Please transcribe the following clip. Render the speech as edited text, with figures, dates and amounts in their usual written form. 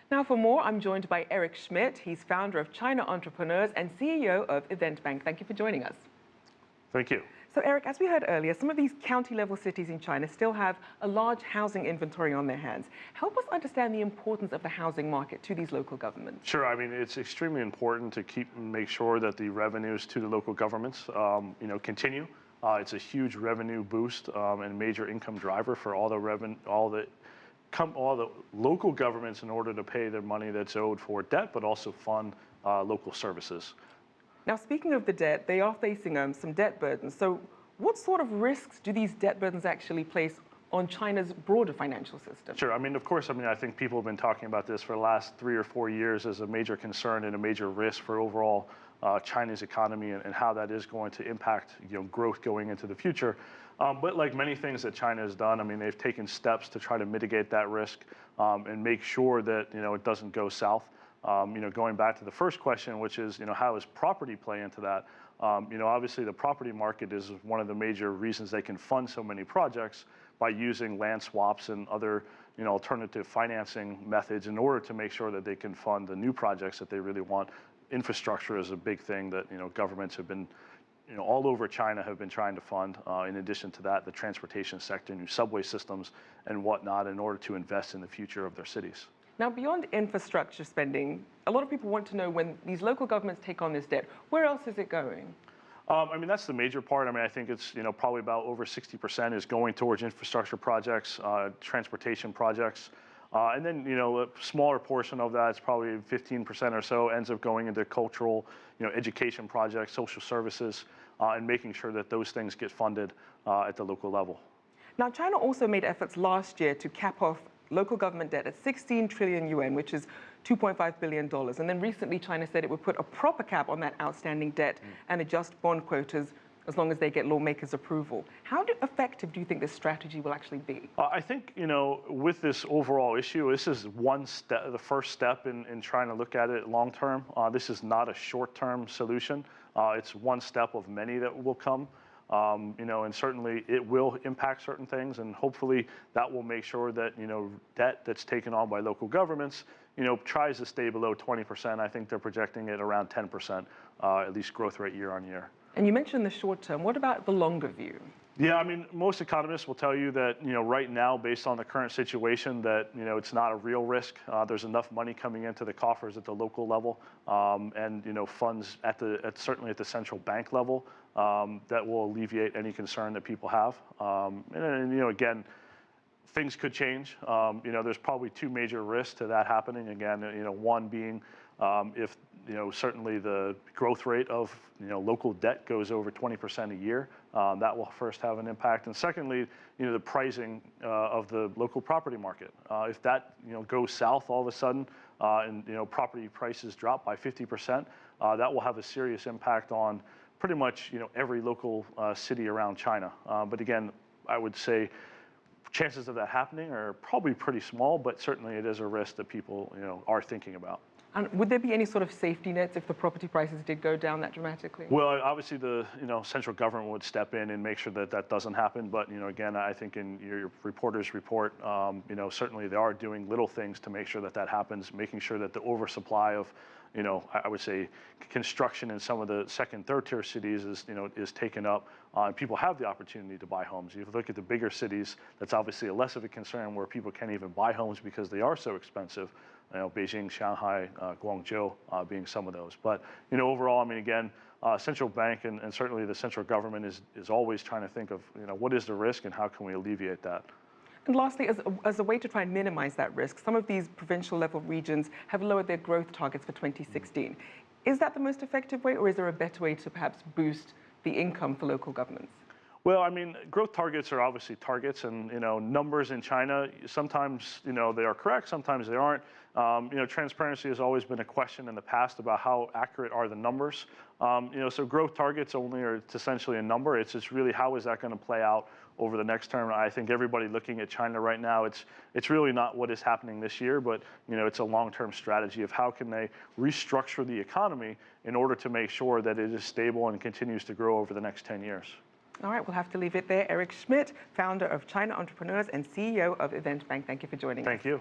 Now for more, I'm joined by Eric Schmidt. He's founder of China Entrepreneurs and CEO of EventBank. Thank you for joining us. Thank you. So Eric, as we heard earlier, some of these county-level cities in China still have a large housing inventory on their hands. Help us understand the importance of the housing market to these local governments. Sure. I mean, it's extremely important to make sure that the revenues to the local governments, continue. It's a huge revenue boost and major income driver for all the local governments in order to pay their money that's owed for debt, but also fund local services. Now, speaking of the debt, they are facing some debt burdens. So what sort of risks do these debt burdens actually place on China's broader financial system? Sure. I mean, of course, I think people have been talking about this for the last 3 or 4 years as a major concern and a major risk for overall China's economy and how that is going to impact growth going into the future. But like many things that China has done, I mean, they've taken steps to try to mitigate that risk and make sure that it doesn't go south. Going back to the first question, which is how does property play into that? Obviously the property market is one of the major reasons they can fund so many projects by using land swaps and other alternative financing methods in order to make sure that they can fund the new projects that they really want. Infrastructure is a big thing that governments have been all over China have been trying to fund. In addition to that, the transportation sector, new subway systems and whatnot in order to invest in the future of their cities. Now, beyond infrastructure spending, a lot of people want to know when these local governments take on this debt, where else is it going? I mean, that's the major part. I mean, I think it's probably about over 60% is going towards infrastructure projects, transportation projects. And then, a smaller portion of that, it's probably 15% or so, ends up going into cultural, education projects, social services, and making sure that those things get funded at the local level. Now, China also made efforts last year to cap off local government debt at 16 trillion yuan, which is $2.5 billion. And then recently, China said it would put a proper cap on that outstanding debt and adjust bond quotas as long as they get lawmakers' approval. How effective do you think this strategy will actually be? I think, with this overall issue, this is one step, the first step in trying to look at it long term. This is not a short-term solution. It's one step of many that will come. And certainly it will impact certain things, and hopefully that will make sure that, debt that's taken on by local governments, tries to stay below 20%. I think they're projecting it around 10%, at least growth rate year on year. And you mentioned the short term. What about the longer view? Yeah, I mean, most economists will tell you that, right now, based on the current situation, that, it's not a real risk. There's enough money coming into the coffers at the local level, and, funds certainly at the central bank level, that will alleviate any concern that people have. And again, things could change. There's probably 2 major risks to that happening. Again, one being if certainly the growth rate of local debt goes over 20% a year, that will first have an impact. And secondly, the pricing of the local property market. If that goes south all of a sudden, and property prices drop by 50%, that will have a serious impact on pretty much every local city around China. But again, I would say chances of that happening are probably pretty small, but certainly it is a risk that people are thinking about. And would there be any sort of safety nets if the property prices did go down that dramatically? Well, obviously the central government would step in and make sure that that doesn't happen. But again, I think in your reporter's report, certainly they are doing little things to make sure that that happens, making sure that the oversupply of I would say construction in some of the second, third tier cities is taken up, and people have the opportunity to buy homes. If you look at the bigger cities, that's obviously less of a concern where people can't even buy homes because they are so expensive. Beijing, Shanghai, Guangzhou being some of those. But overall, I mean, again, central bank and certainly the central government is always trying to think of what is the risk and how can we alleviate that. And lastly, as a way to try and minimize that risk, some of these provincial level regions have lowered their growth targets for 2016. Is that the most effective way, or is there a better way to perhaps boost the income for local governments? Well, I mean, growth targets are obviously targets, and numbers in China, sometimes they are correct, sometimes they aren't. Transparency has always been a question in the past about how accurate are the numbers. So growth targets only are essentially a number. It's just really how is that going to play out over the next term. I think everybody looking at China right now, it's really not what is happening this year, but it's a long-term strategy of how can they restructure the economy in order to make sure that it is stable and continues to grow over the next 10 years. All right, we'll have to leave it there. Eric Schmidt, founder of China Entrepreneurs and CEO of EventBank. Thank you for joining us. Thank you.